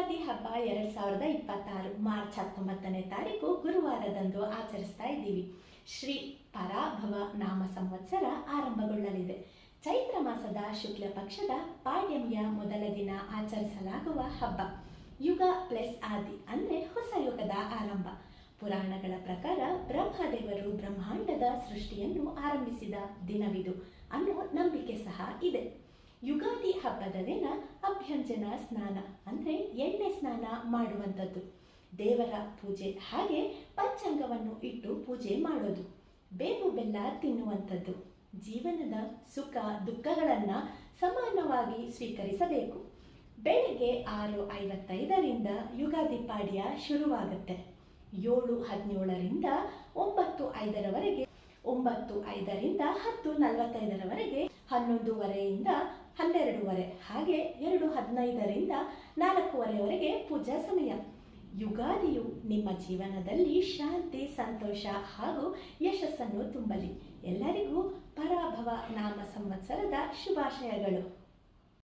ಯುಗಾದಿ ಹಬ್ಬ 2026 ಮಾರ್ಚ್ 19ನೇ ತಾರೀಕು ಗುರುವಾರದಂದು ಆಚರಿಸ್ತಾ ಇದ್ದೀವಿ. ಶ್ರೀ ಪರಾಭವ ನಾಮ ಸಂವತ್ಸರ ಆರಂಭಗೊಳ್ಳಲಿದೆ. ಚೈತ್ರ ಮಾಸದ ಶುಕ್ಲ ಪಕ್ಷದ ಪಾಡ್ಯಮಿಯ ಮೊದಲ ದಿನ ಆಚರಿಸಲಾಗುವ ಹಬ್ಬ. ಯುಗ ಪ್ಲಸ್ ಆದಿ ಅಂದರೆ ಹೊಸ ಯುಗದ ಆರಂಭ. ಪುರಾಣಗಳ ಪ್ರಕಾರ ಬ್ರಹ್ಮದೇವರು ಬ್ರಹ್ಮಾಂಡದ ಸೃಷ್ಟಿಯನ್ನು ಆರಂಭಿಸಿದ ದಿನವಿದು ಅನ್ನೋ ನಂಬಿಕೆ ಸಹ ಇದೆ. ಯುಗಾದಿ ಹಬ್ಬದ ದಿನ ಅಭ್ಯಂಜನ ಸ್ನಾನ ಅಂದರೆ ಎಣ್ಣೆ ಸ್ನಾನ ಮಾಡುವಂಥದ್ದು, ದೇವರ ಪೂಜೆ, ಹಾಗೆ ಪಂಚಾಂಗವನ್ನು ಇಟ್ಟು ಪೂಜೆ ಮಾಡೋದು, ಬೇವು ಬೆಲ್ಲ ತಿನ್ನುವಂಥದ್ದು, ಜೀವನದ ಸುಖ ದುಃಖಗಳನ್ನು ಸಮಾನವಾಗಿ ಸ್ವೀಕರಿಸಬೇಕು. ಬೆಳಗ್ಗೆ 6:55ರಿಂದ ಯುಗಾದಿ ಪಾಡ್ಯ ಶುರುವಾಗುತ್ತೆ. 7:17ರಿಂದ 9:05ರವರೆಗೆ, 9:05ರಿಂದ 10:45ರವರೆಗೆ, 11:15ರಿಂದ 12:15, ಹಾಗೆ 2:15ರಿಂದ 4:15ವರೆಗೆ ಪೂಜಾ ಸಮಯ. ಯುಗಾದಿಯು ನಿಮ್ಮ ಜೀವನದಲ್ಲಿ ಶಾಂತಿ, ಸಂತೋಷ ಹಾಗೂ ಯಶಸ್ಸನ್ನು ತುಂಬಲಿ. ಎಲ್ಲರಿಗೂ ಪರಾಭವ ನಾಮ ಸಂವತ್ಸರದ ಶುಭಾಶಯಗಳು.